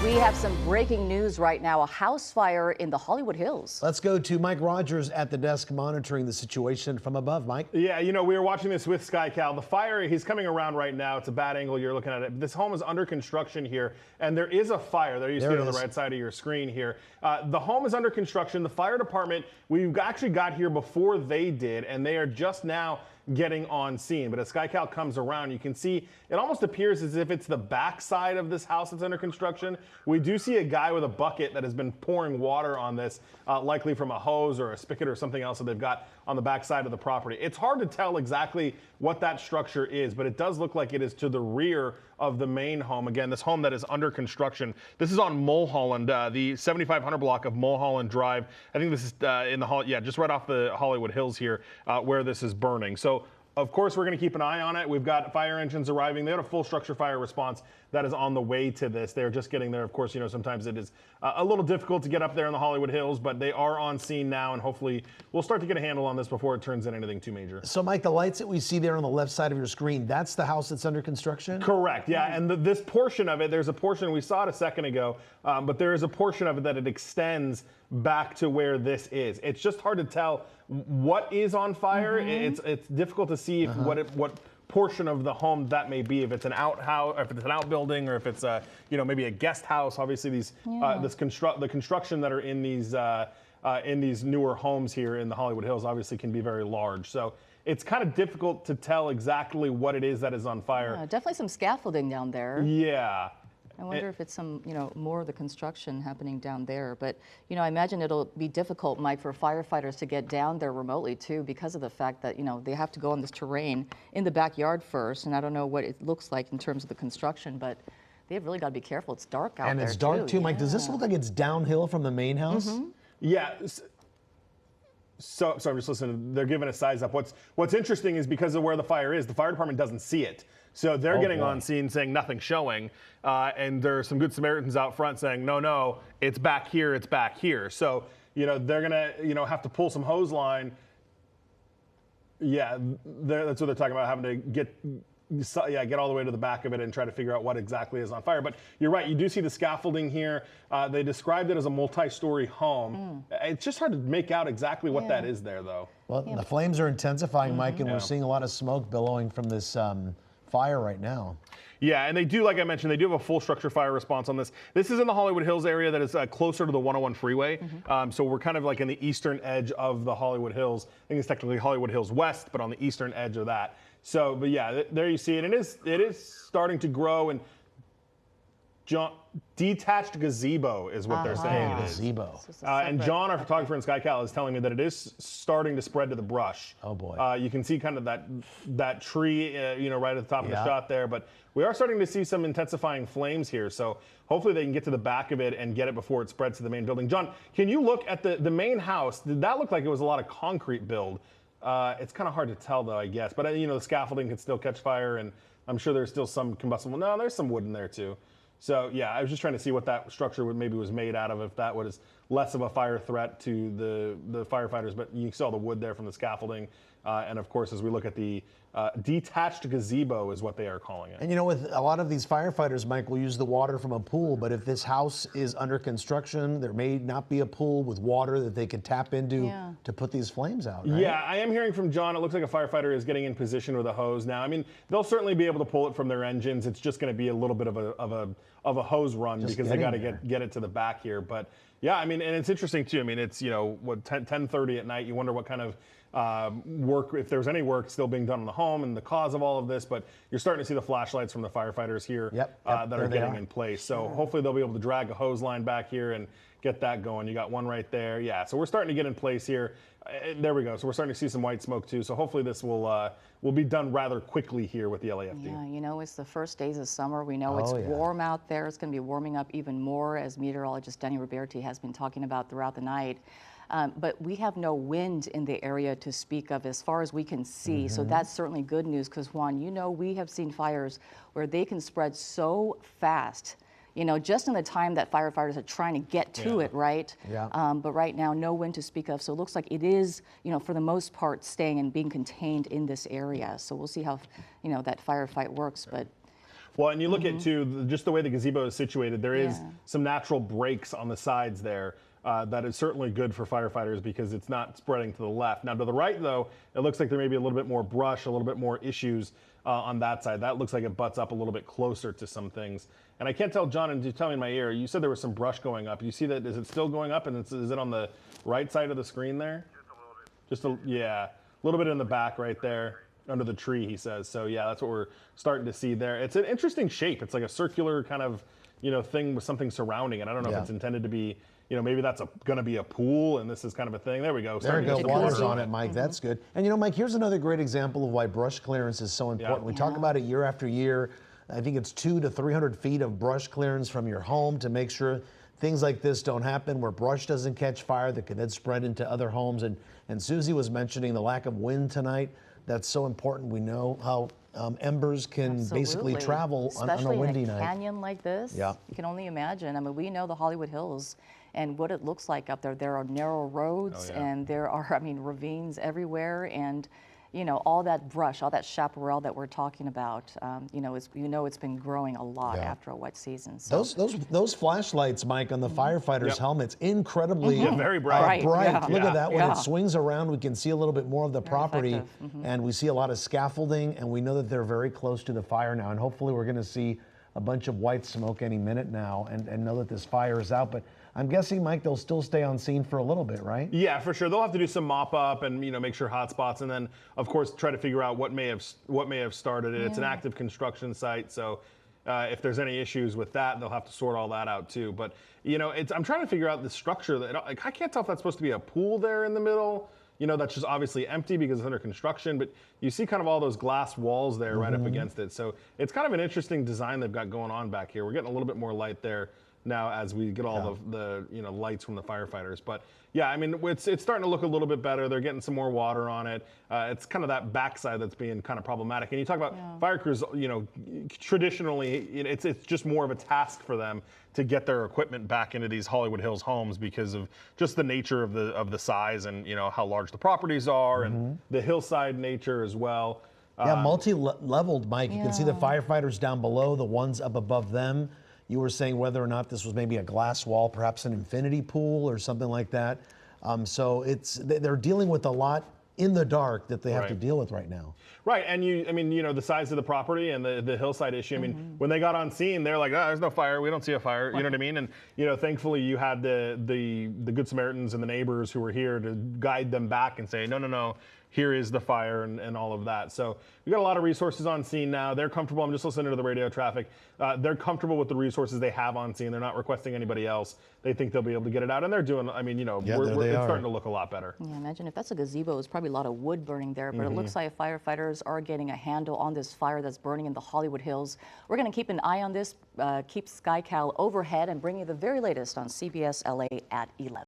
We have some breaking news right now, a house fire in the Hollywood Hills. Let's go to Mike Rogers at the desk monitoring the situation from above. Mike? Yeah, you know, we were watching this with SkyCal. The fire, he's coming around right now. It's a bad angle you're looking at it. This home is under construction here, and there is a fire. There you see it on the right side of your screen here. The home is under construction. The fire department, we actually got here before they did, and they are just now getting on scene. But as SkyCal comes around, you can see it almost appears as if it's the back side of this house that's under construction. We do see a guy with a bucket that has been pouring water on this, likely from a hose or a spigot or something else that they've got on the back side of the property. It's hard to tell exactly what that structure is, but it does look like it is to the rear of the main home. Again, this home that is under construction. This is on Mulholland, the 7500 block of Mulholland Drive. I think this is in the just right off the Hollywood Hills here, where this is burning. So, of course, we're going to keep an eye on it. We've got fire engines arriving. They had a full structure fire response that is on the way to this. They're just getting there. Of course, you know, sometimes it is a little difficult to get up there in the Hollywood Hills, but they are on scene now, and hopefully we'll start to get a handle on this before it turns into anything too major. So, Mike, the lights that we see there on the left side of your screen, that's the house that's under construction? Correct, yeah, and this portion of it, there's a portion, we saw it a second ago, but there is a portion of it that it extends back to where this is. It's just hard to tell what is on fire. It's difficult to see if what portion of the home that may be, if it's an outhouse, if it's an outbuilding, or if it's a maybe a guest house. Obviously, these the construction that are in these newer homes here in the Hollywood Hills obviously can be very large. So it's kind of difficult to tell exactly what it is that is on fire. Yeah, definitely some scaffolding down there. Yeah. I wonder if it's some, more of the construction happening down there. But, I imagine it'll be difficult, Mike, for firefighters to get down there remotely, too, because of the fact that, they have to go on this terrain in the backyard first. And I don't know what it looks like in terms of the construction, but they've really got to be careful. It's dark out there, and it's dark, too. Yeah. Mike, does this look like it's downhill from the main house? Yeah. So I'm just listening. They're giving a size up. What's interesting is because of where the fire is, the fire department doesn't see it. So they're getting on scene saying nothing showing, and there are some good Samaritans out front saying, no, it's back here, it's back here. So, they're gonna, have to pull some hose line. Yeah, that's what they're talking about, having to get all the way to the back of it and try to figure out what exactly is on fire. But you're right, you do see the scaffolding here. They described it as a multi-story home. It's just hard to make out exactly what that is there, though. Well, the flames are intensifying, Mike, and we're seeing a lot of smoke billowing from this fire right now. Yeah, and they do, like I mentioned, they do have a full structure fire response on this. This is in the Hollywood Hills area that is closer to the 101 freeway. So we're kind of like in the eastern edge of the Hollywood Hills. I think it's technically Hollywood Hills West, but on the eastern edge of that. So, but yeah, there you see it. And it is starting to grow. And John, detached gazebo is what they're saying it is. Gazebo. And John, our photographer in SkyCal, is telling me that it is starting to spread to the brush. Oh boy. You can see kind of that tree, right at the top of the shot there. But we are starting to see some intensifying flames here. So hopefully they can get to the back of it and get it before it spreads to the main building. John, can you look at the main house? Did that look like it was a lot of concrete build? It's kind of hard to tell, though, I guess. But, the scaffolding could still catch fire, and I'm sure there's still some combustible. No, there's some wood in there, too. So, yeah, I was just trying to see what that structure maybe was made out of, if that was less of a fire threat to the firefighters. But you saw the wood there from the scaffolding. And, of course, as we look at the detached gazebo is what they are calling it. And, with a lot of these firefighters, Mike, will use the water from a pool. But if this house is under construction, there may not be a pool with water that they can tap into to put these flames out, right? Yeah, I am hearing from John. It looks like a firefighter is getting in position with a hose now. I mean, they'll certainly be able to pull it from their engines. It's just going to be a little bit of a hose run because they got to get it to the back here. But yeah, I mean, and it's interesting too. I mean, it's 10:30 at night. You wonder what kind of work, if there's any work still being done in the home and the cause of all of this, but you're starting to see the flashlights from the firefighters here that are getting in place. So hopefully they'll be able to drag a hose line back here and get that going. You got one right there. Yeah, so we're starting to get in place here. There we go. So we're starting to see some white smoke too. So hopefully this will be done rather quickly here with the LAFD. Yeah, it's the first days of summer. We know it's warm out there. It's going to be warming up even more, as meteorologist Danny Roberti has been talking about throughout the night. But we have no wind in the area to speak of as far as we can see. So that's certainly good news because, Juan, we have seen fires where they can spread so fast, just in the time that firefighters are trying to get to it, right? Yeah. But right now, no wind to speak of. So it looks like it is, for the most part, staying and being contained in this area. So we'll see how, that firefight works. But Well, and you look at too, just the way the gazebo is situated, there is some natural breaks on the sides there. That is certainly good for firefighters because it's not spreading to the left. Now to the right though, it looks like there may be a little bit more brush, a little bit more issues on that side. That looks like it butts up a little bit closer to some things. And I can't tell, John, and you tell me in my ear, you said there was some brush going up. You see that, is it still going up, and is it on the right side of the screen there? Just a little bit. Yeah, a little bit in the back right there under the tree, he says. So yeah, that's what we're starting to see there. It's an interesting shape. It's like a circular kind of, thing with something surrounding it. I don't know if it's intended to be, maybe that's going to be a pool and this is kind of a thing. There we go. There you go. Water's on it, Mike. That's good. And Mike, here's another great example of why brush clearance is so important. We talk about it year after year. I think it's 200 to 300 feet of brush clearance from your home to make sure things like this don't happen, where brush doesn't catch fire that can then spread into other homes. And Susie was mentioning the lack of wind tonight. That's so important. We know how embers can basically travel on a windy night. Especially in a canyon like this. Yeah. You can only imagine. I mean, we know the Hollywood Hills and what it looks like up there. There are narrow roads and there are, ravines everywhere. And, all that brush, all that chaparral that we're talking about, it's been growing a lot after a wet season. So. Those flashlights, Mike, on the firefighters' helmets, incredibly very bright. Bright. Look at that. When it swings around, we can see a little bit more of the property, and we see a lot of scaffolding, and we know that they're very close to the fire now, and hopefully we're going to see a bunch of white smoke any minute now and know that this fire is out. But I'm guessing, Mike, they'll still stay on scene for a little bit, right? Yeah, for sure. They'll have to do some mop up and make sure hot spots, and then of course try to figure out what may have started it. It's an active construction site, so if there's any issues with that, they'll have to sort all that out too. But I'm trying to figure out the structure. That I can't tell if that's supposed to be a pool there in the middle. That's just obviously empty because it's under construction, but you see kind of all those glass walls there right up against it. So it's kind of an interesting design they've got going on back here. We're getting a little bit more light there now as we get all the lights from the firefighters. But yeah, it's starting to look a little bit better. They're getting some more water on it. It's kind of that backside that's being kind of problematic. And you talk about fire crews, traditionally it's just more of a task for them to get their equipment back into these Hollywood Hills homes because of just the nature of the size and how large the properties are and the hillside nature as well. Yeah, multi-leveled, Mike. You can see the firefighters down below, the ones up above them. You were saying whether or not this was maybe a glass wall, perhaps an infinity pool or something like that. So they're dealing with a lot in the dark that they have to deal with right now. Right, and the size of the property and the hillside issue. When they got on scene, they're like, there's no fire. We don't see a fire. You know what I mean? And thankfully you had the Good Samaritans and the neighbors who were here to guide them back and say, no. Here is the fire and all of that. So we got a lot of resources on scene now. They're comfortable. I'm just listening to the radio traffic. They're comfortable with the resources they have on scene. They're not requesting anybody else. They think they'll be able to get it out, and they're doing. It's starting to look a lot better. Yeah, imagine if that's a gazebo. It's probably a lot of wood burning there, but it looks like firefighters are getting a handle on this fire that's burning in the Hollywood Hills. We're going to keep an eye on this. Keep SkyCal overhead and bring you the very latest on CBS LA at 11.